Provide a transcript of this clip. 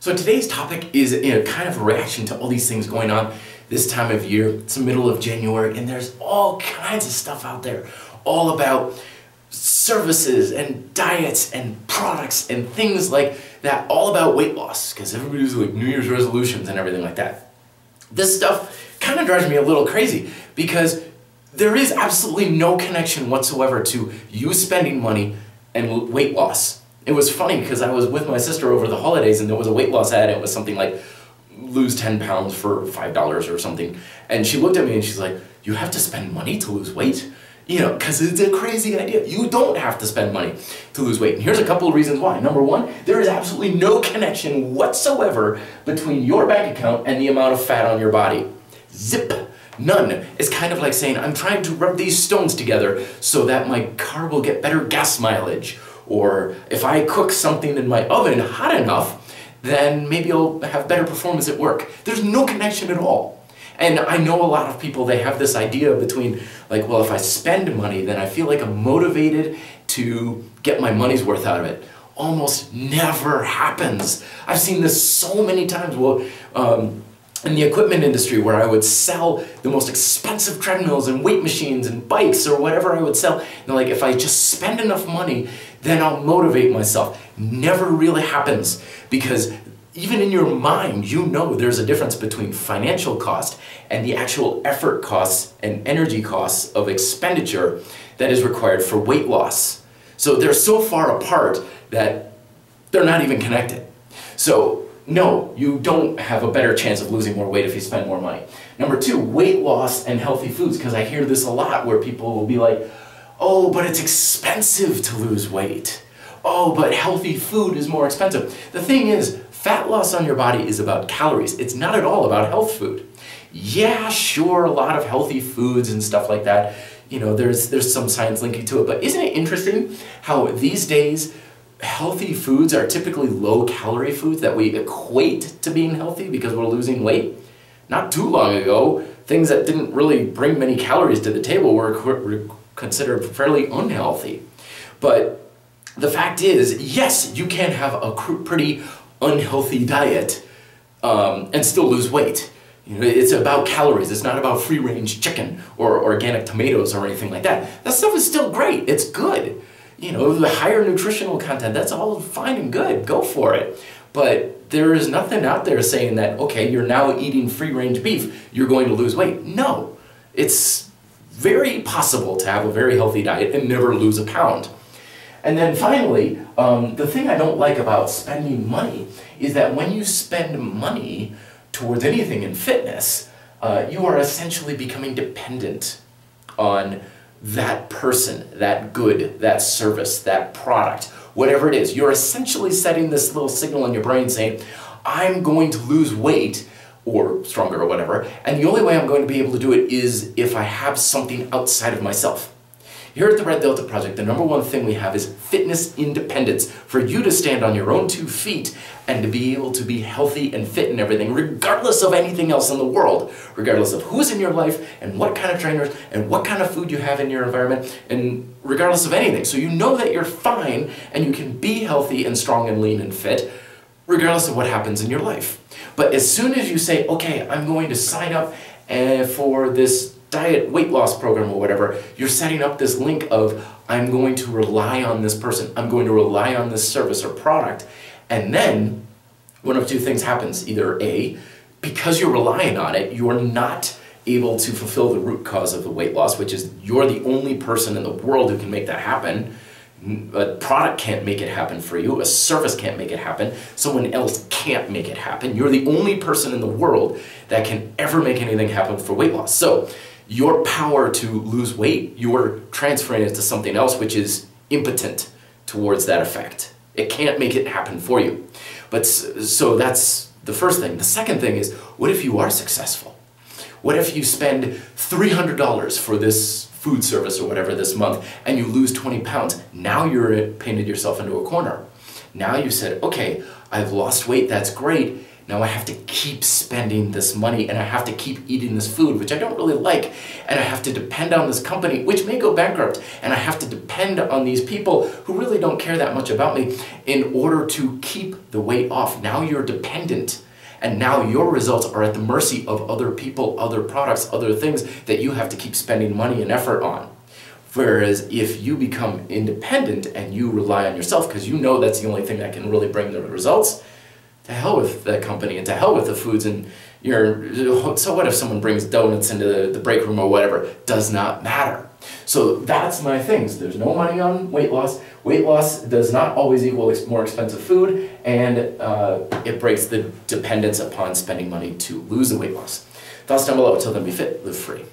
So today's topic is kind of a reaction to all these things going on this time of year. It's the middle of January and there's all kinds of stuff out there all about services and diets and products and things like that, all about weight loss, because everybody's like New Year's resolutions and everything like that. This stuff kind of drives me a little crazy because there is absolutely no connection whatsoever to you spending money and weight loss. It was funny because I was with my sister over the holidays and there was a weight loss ad. It was something like lose 10 pounds for $5 or something. And she looked at me and she's like, you have to spend money to lose weight? You know, because it's a crazy idea. You don't have to spend money to lose weight. And here's a couple of reasons why. Number one, there is absolutely no connection whatsoever between your bank account and the amount of fat on your body. Zip. None. It's kind of like saying, I'm trying to rub these stones together so that my car will get better gas mileage. Or if I cook something in my oven hot enough, then maybe I'll have better performance at work. There's no connection at all. And I know a lot of people, they have this idea between like, well, if I spend money, then I feel like I'm motivated to get my money's worth out of it. Almost never happens. I've seen this so many times. Well, in the equipment industry where I would sell the most expensive treadmills and weight machines and bikes or whatever I would sell, and like if I just spend enough money, then I'll motivate myself. Never really happens, because even in your mind, you know there's a difference between financial cost and the actual effort costs and energy costs of expenditure that is required for weight loss. So they're so far apart that they're not even connected. So no, you don't have a better chance of losing more weight if you spend more money. Number two, weight loss and healthy foods, because I hear this a lot where people will be like, oh, but it's expensive to lose weight. Oh, but healthy food is more expensive. The thing is, fat loss on your body is about calories. It's not at all about health food. Yeah, sure, a lot of healthy foods and stuff like that. You know, there's some science linking to it, but isn't it interesting how these days healthy foods are typically low-calorie foods that we equate to being healthy because we're losing weight? Not too long ago, things that didn't really bring many calories to the table were considered fairly unhealthy. But the fact is, yes, you can have a pretty unhealthy diet and still lose weight. You know, it's about calories. It's not about free-range chicken or organic tomatoes or anything like that. That stuff is still great. It's good. You know, the higher nutritional content, that's all fine and good. Go for it. But there is nothing out there saying that, okay, you're now eating free-range beef, you're going to lose weight. No. It's very possible to have a very healthy diet and never lose a pound. And then finally, the thing I don't like about spending money is that when you spend money towards anything in fitness, you are essentially becoming dependent on that person, that good, that service, that product, whatever it is. You're essentially setting this little signal in your brain saying, I'm going to lose weight or stronger or whatever, and the only way I'm going to be able to do it is if I have something outside of myself. Here at the Red Delta Project, the number one thing we have is fitness independence. For you to stand on your own 2 feet and to be able to be healthy and fit and everything, regardless of anything else in the world, regardless of who's in your life and what kind of trainers and what kind of food you have in your environment, and regardless of anything. So you know that you're fine and you can be healthy and strong and lean and fit, regardless of what happens in your life. But as soon as you say, okay, I'm going to sign up for this diet weight loss program or whatever, you're setting up this link of, I'm going to rely on this person, I'm going to rely on this service or product, and then one of two things happens. Either A, because you're relying on it, you're not able to fulfill the root cause of the weight loss, which is you're the only person in the world who can make that happen. A product can't make it happen for you, a service can't make it happen, someone else can't make it happen. You're the only person in the world that can ever make anything happen for weight loss. So your power to lose weight, you're transferring it to something else which is impotent towards that effect. It can't make it happen for you. But so that's the first thing. The second thing is, what if you are successful? What if you spend $300 for this food service or whatever this month and you lose 20 pounds? Now you're painted yourself into a corner. Now you said, okay, I've lost weight, that's great. Now I have to keep spending this money, and I have to keep eating this food, which I don't really like, and I have to depend on this company, which may go bankrupt, and I have to depend on these people who really don't care that much about me in order to keep the weight off. Now you're dependent, and now your results are at the mercy of other people, other products, other things that you have to keep spending money and effort on. Whereas if you become independent and you rely on yourself because you know that's the only thing that can really bring the results, to hell with that company and to hell with the foods and so what if someone brings donuts into the break room or whatever? Does not matter. So that's my things. There's no money on weight loss. Weight loss does not always equal more expensive food, and it breaks the dependence upon spending money to lose the weight loss. Thoughts down below. Until then, be fit, live free.